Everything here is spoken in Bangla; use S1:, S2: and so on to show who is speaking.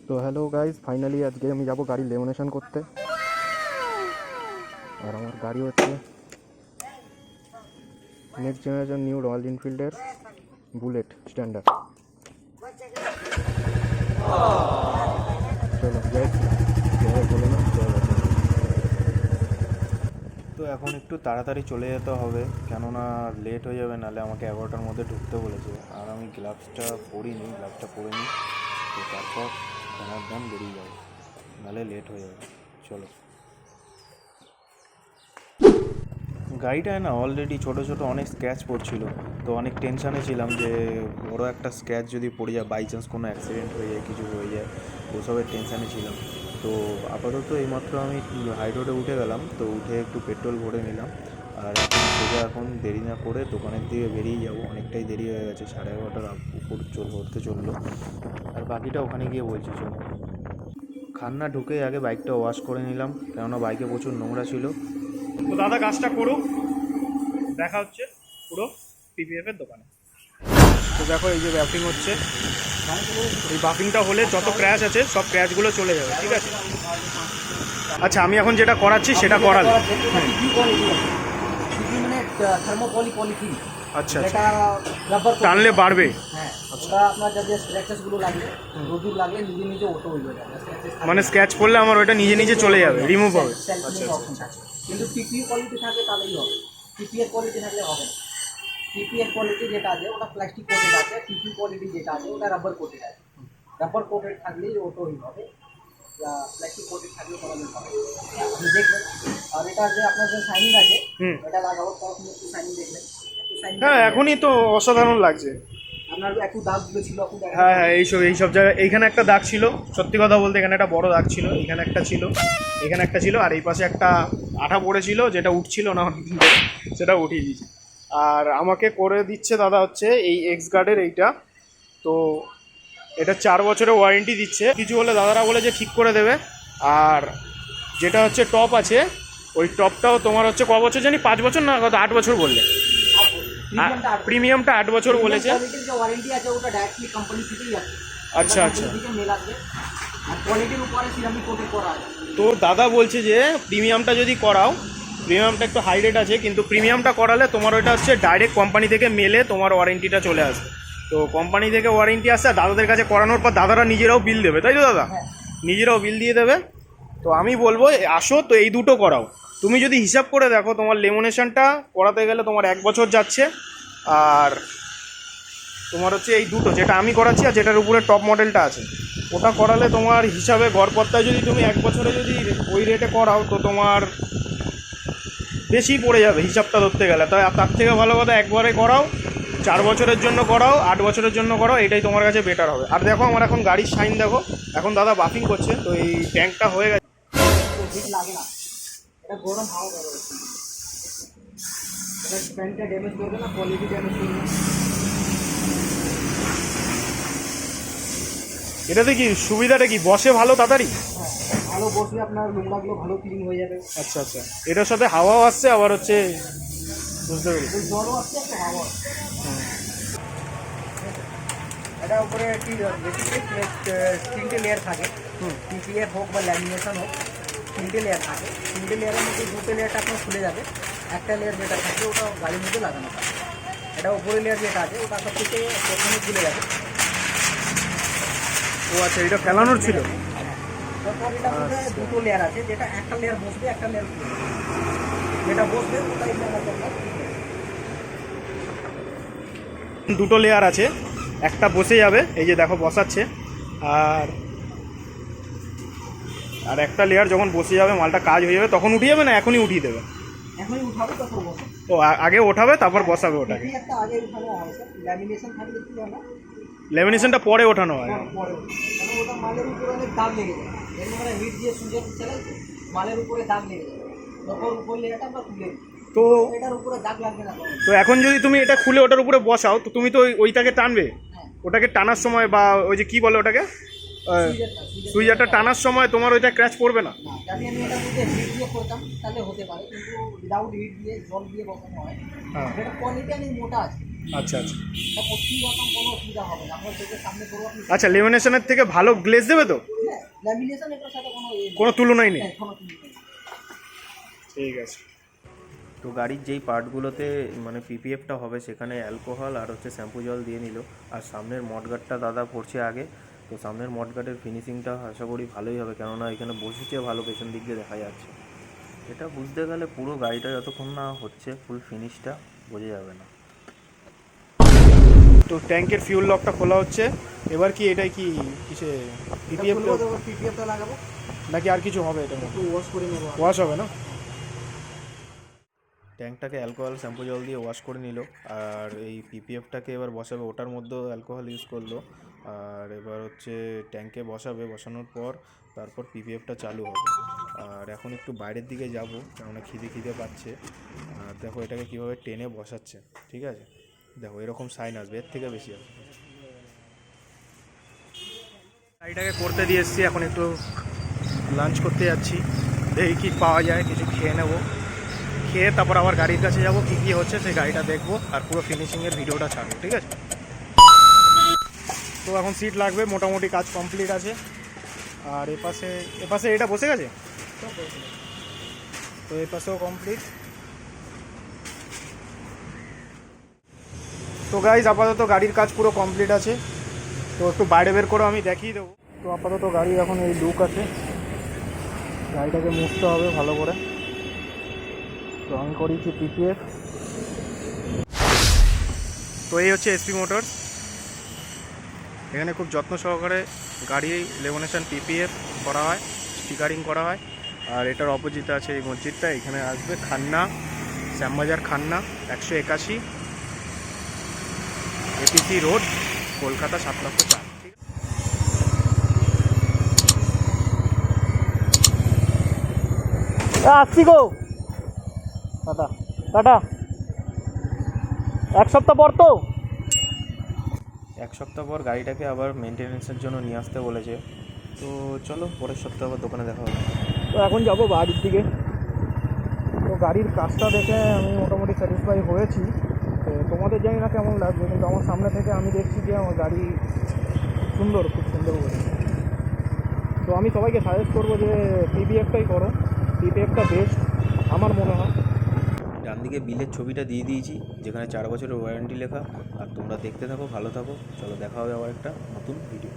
S1: তো হ্যালো গাইজ, ফাইনালি আজকে আমি যাব গাড়ি লেমিনেশন করতে। আর আমার গাড়ি হচ্ছে নেক্সট জেনারেশন নিউ রয়্যাল এনফিল্ডের বুলেট স্ট্যান্ডার্ড। চলো বলে না। তো এখন একটু তাড়াতাড়ি চলে যেতে হবে, কেননা লেট হয়ে যাবে, নাহলে আমাকে 11টার মধ্যে ঢুকতে বলেছে। আর আমি গ্লাভসটা পরিনি, তো তারপর আমার দাম বেরিয়ে যাবে, নাহলে লেট হয়ে যাবে। চলো। গাড়িটায় না অলরেডি ছোটো ছোটো অনেক স্ক্র্যাচ পড়ছিল, তো অনেক টেনশানে ছিলাম যে বড় একটা স্ক্র্যাচ যদি পড়ে যায়, বাই চান্স কোনো অ্যাক্সিডেন্ট হয়ে যায়, কিছু হয়ে যায়, ওসবের টেনশানে ছিলাম। তো আপাতত এইমাত্র আমি হাই রোডে উঠে গেলাম, তো উঠে একটু পেট্রোল ভরে নিলাম। আর এখন দেরি না করে দোকানের দিকে বেরিয়ে যাব। অনেকটাই দেরি হয়ে গেছে, 11:30টার উপর হতে চললো। আর বাকিটা ওখানে গিয়ে বলছি। চলো। খান্না ঢুকে আগে বাইকটা ওয়াশ করে নিলাম, কেননা বাইকে প্রচুর নোংরা ছিল।
S2: তো দাদা কাজটা করুক, দেখা হচ্ছে পুরো পিপিএফ এর দোকানে। তো দেখো এই যে ব্যাফিং হচ্ছে, এই বাফিংটা হলে যত ক্র্যাশ আছে সব ক্র্যাশগুলো চলে যাবে, ঠিক আছে? আচ্ছা, আমি এখন যেটা করাচ্ছি সেটা করালে আচ্ছা টানলে বাড়বে। মানে স্ক্র্যাচ পড়লে আমার ওটা নিজে নিজে চলে যাবে, রিমুভ হবে।
S3: কিন্তু পিপিএ কোয়ালিটি থাকে তাহলেই হবে, পিপিএ কোয়ালিটি থাকলে হবে না। পিপিএ কোয়ালিটি যেটা আছে ওটা প্লাস্টিক কোটেড আছে, পিপি কোয়ালিটি যেটা আছে ওটা রাবার কোটেড আছে। রাবার কোটেড থাকলেই অটোই হবে, প্লাস্টিক কোটেড থাকলে প্রবলেম হবে। আপনি দেখবেন। আর এটা যে আপনার যে শাইনিং আছে এটা লাগাবো, তখন একটু শাইনিং দেখবেন।
S2: হ্যাঁ, এখনই তো অসাধারণ লাগছে।
S3: আপনার একটু দাগগুলো ছিল এখন।
S2: হ্যাঁ হ্যাঁ, এইসব জায়গায় এইখানে একটা দাগ ছিল, সত্যি কথা বলতে এখানে একটা বড় দাগ ছিল, এখানে একটা ছিল, আর এই পাশে একটা আঠা পড়েছিল যেটা উঠছিল না অনেকদিন ধরে, সেটা উঠিয়ে দিয়েছি। আর আমাকে করে দিচ্ছে দাদা হচ্ছে এই এক্স গার্ডের এইটা, তো এটা 4 বছরের ওয়ারেন্টি দিচ্ছে। কিছু হলে দাদারা বলে যে ঠিক করে দেবে। আর যেটা হচ্ছে টপ আছে, ওই টপটাও তোমার হচ্ছে ক বছর জানি, 5 বছর না কত, 8 বছর বললে। প্রিমিয়ামটা 8 বছর বলেছে।
S3: ওয়ারেন্টি আছে ওটা ডাইরেক্টলি কোম্পানি থেকেই আছে।
S2: আচ্ছা আচ্ছা।
S3: মেল আসবে আর কোয়ালিটির উপরে সিরামিক কোটেড করা আছে।
S2: তো দাদা বলছে যে প্রিমিয়ামটা যদি করাও, প্রিমিয়ামটা একটু হাই রেট আছে, কিন্তু প্রিমিয়ামটা করালে তোমার ওইটা হচ্ছে ডাইরেক্ট কোম্পানি থেকে মেলে তোমার ওয়ারেন্টিটা চলে আসবে। তো কোম্পানি থেকে ওয়ারেন্টি আসছে, আর দাদাদের কাছে করানোর পর দাদারা নিজেরাও বিল দেবে, তাই তো দাদা? নিজেরাও বিল দিয়ে দেবে। তো আমি বলবো আসো, তো এই দুটো করাও। তুমি যদি হিসাব করে দেখো, তোমার লেমিনেশনটা করাতে গেলে তোমার 1 বছর যাচ্ছে, আর তোমার হচ্ছে এই দুটো যেটা আমি করাচ্ছি আর যেটার উপরে টপ মডেলটা আছে ওটা করালে তোমার হিসাবে গড়পত্তায় যদি তুমি 1 বছরে যদি ওই রেটে করাও, তো তোমার বেশি পড়ে যাবে হিসাবটা ধরতে গেলে। তাই তার থেকে ভালো কথা একবারে করাও, 4 বছরের জন্য করাও, 8 বছরের জন্য করাও, এটাই তোমার কাছে বেটার হবে। আর দেখো আমার এখন গাড়ির সাইন দেখো, এখন দাদা বাফিং করছে, তো এই ট্যাঙ্কটা হয়ে গেছে।
S3: লাগে না, এটা গরম হাওয়া বেরোবে, এটা স্প্যানটা ড্যামেজ করবে না, কোয়ালিটি ড্যামেজ করবে না।
S2: এটাতে কি সুবিধাটা কি, বসে ভালো তাড়াতাড়ি?
S3: ভালো বসলে আপনার নোংরাগুলো ভালো ক্লিন হয়ে যাবে।
S2: আচ্ছা আচ্ছা, এটার সাথে হাওয়াও আসছে, আবার হচ্ছে বুঝতে পেরেছি,
S3: জলও আসছে, একটা হাওয়া আসছে। এটা উপরে তিনটে লেয়ার থাকে, পিপিএফ হোক বা ল্যামিনেশন হোক, 3টে লেয়ার থাকে। 3টে লেয়ারের মধ্যে 2টে লেয়ারটা আপনার খুলে যাবে, একটা লেয়ার যেটা থাকে ওটা গাড়ির মধ্যে লাগানো থাকে। এটা উপরে লেয়ার যেটা আছে ওটা সব থেকে প্রথমে খুলে যাবে।
S2: ও আচ্ছা, এটা ফেলানোর ছিল।
S3: তারপর এটার মধ্যে 2টো লেয়ার আছে, যেটা একটা লেয়ার বসবে, একটা লেয়ার খুলে যাবে। যেটা বসবে ওটাই
S2: দুটো লেয়ার আছে, একটা বসে যাবে, এই যে দেখো বসাচ্ছে, আর একটা লেয়ার যখন বসে যাবে, মালটা কাজ হয়ে যাবে, তখন উঠিয়ে যাবে না এখনই উঠিয়ে দেবে?
S3: এখনই উঠাবে, তারপর বসাবে।
S2: তো আগে ওঠাবে তারপর বসাবে ওটাকে?
S3: একটা আগে উঠানো হয়, ল্যামিনেশন থাকলে কি হয় না,
S2: ল্যামিনেশনটা পরে ওঠানো হয়।
S3: পরে কারণ ওটা মালের উপরে অনেক দাগ লেগে যায়, এর মানে হিট দিয়ে সুজে চালাই মালের উপরে দাগ লেগে যায়, তখন উপর লেয়ারটা আমরা তুলে দিই।
S2: তো
S3: এটার উপরে দাগ লাগবে না।
S2: তো এখন যদি তুমি এটা খুলে ওটার উপরে বসাও, তো তুমি তো ওইটাকে টানবে, ওটাকে টানার সময় বা ওই যে কি বলে ওটাকে, সুইজারটা টানার সময় তোমার ওইটা ক্র্যাচ পড়বে না?
S3: যদি আমি এটার মধ্যে হিট দিয়ে করতাম তাহলে হতে পারে, কিন্তু উইদাউট হিট দিয়ে জল দিয়ে বসানো হয়, এটা কোয়ালিটি অনেক মোটা আছে।
S2: আচ্ছা আচ্ছা,
S3: এটা প্রতি রকম কোনো অসুবিধা হবে না, আপনার চোখের সামনে করবো।
S2: আচ্ছা, লেমিনেশনের থেকে ভালো গ্লেজ দেবে তো?
S3: ল্যামিনেশন এটার সাথে কোনো
S2: কোনো তুলনাই নেই।
S3: কোনো তুলনা নেই।
S2: ঠিক আছে।
S1: তো গাড়ির যেই পার্টগুলোতে মানে পিপিএফটা হবে সেখানে অ্যালকোহল আর হচ্ছে শ্যাম্পু জল দিয়ে নিল। আর সামনের মডগার্ডটা দাদা পড়ছে আগে, তো সামনের মডগার্ডের ফিনিশিংটা আশা করি ভালোই হবে, কেননা এখানে বসেছে ভালো, পেছন দিক দিয়ে দেখা যাচ্ছে। এটা বুঝতে গেলে পুরো গাড়িটা যতক্ষণ না হচ্ছে ফুল ফিনিশটা বোঝা যাবে না।
S2: তো ট্যাঙ্কের ফিউল লকটা খোলা হচ্ছে। এবার কি এটাই কি কিসে পিপিএফ
S3: পিপিএফটা লাগাবো,
S2: নাকি আর কিছু হবে এটা?
S3: একটু ওয়াশ করে নেবো।
S2: ওয়াশ হবে না?
S1: ট্যাঙ্কটাকে অ্যালকোহল শ্যাম্পু জল দিয়ে ওয়াশ করে নিল। আর এই পিপিএফটাকে এবার বসাবে, ওটার মধ্যেও অ্যালকোহল ইউজ করলো। আর এবার হচ্ছে ট্যাঙ্কে বসাবে, বসানোর পর তারপর পিপিএফটা চালু হবে। আর এখন একটু বাইরের দিকে যাব, কেননা খিদে পাচ্ছে। আর দেখো এটাকে কীভাবে টেনে বসাচ্ছে, ঠিক আছে? দেখো এরকম সাইন আসবে, এর থেকে বেশি আসবে।
S2: গাড়িটাকে করতে দিয়ে এসেছি, এখন একটু লাঞ্চ করতে যাচ্ছি। দেখি কি পাওয়া যায়, কিছু খেয়ে নেবো। খেয়ে তারপর আবার গাড়ির কাছে যাব, কী কী হচ্ছে সেই গাড়িটা দেখবো আর পুরো ফিনিশিংয়ের ভিডিওটা ছাড়বো, ঠিক আছে? তো এখন সিট লাগবে, মোটামুটি কাজ কমপ্লিট আছে। আর এপাশে এটা বসে গেছে, তো এপাশেও কমপ্লিট। তো গাইজ আপাতত গাড়ির কাজ পুরো কমপ্লিট আছে। তো একটু বাইরে বের করে আমি দেখিয়ে দেবো। তো আপাতত গাড়ি এখন এই লুক আছে, গাড়িটাকে মুছতে হবে ভালো করে। তো আমি করেছি পিপিএফ। তো এই হচ্ছে এসপি মোটরস। এখানে খুব যত্ন সহকারে গাড়ি লেমিনেশন পিপিএফ করা হয়, স্টিকারিং করা হয়। আর এটার অপোজিটে আছে এই মসজিদটা, এখানে আসবে খান্না, শ্যামবাজার খান্না 181 এপিসি রোড, কলকাতা 7,04,000। আসছি গো, টাটা টাটা। এক সপ্তাহ পর তো,
S1: এক সপ্তাহ পর গাড়িটাকে আবার মেনটেনেন্সের জন্য নিয়ে আসতে বলেছে। তো চলো পরের সপ্তাহ আবার দোকানে দেখা হবে।
S2: তো এখন যাব বাড়ির দিকে। তো গাড়ির কাজটা দেখে আমি মোটামুটি স্যাটিসফাই হয়েছি। তো তোমাদের জানি না কেমন লাগবে, কিন্তু আমার সামনে থেকে আমি দেখছি যে আমার গাড়ি সুন্দর, খুব সুন্দর বলে। তো আমি সবাইকে সাজেস্ট করবো যে পিপিএফটাই করো, পিপিএফটা বেস্ট আমার মনে হয়।
S1: ডান দিকে বিলের ছবিটা দিয়ে দিয়েছি, যেখানে 4 বছরের ওয়ারেন্টি লেখা। আর তোমরা দেখতে থাকো, ভালো থাকো। চলো দেখা হবে আবার একটা নতুন ভিডিও।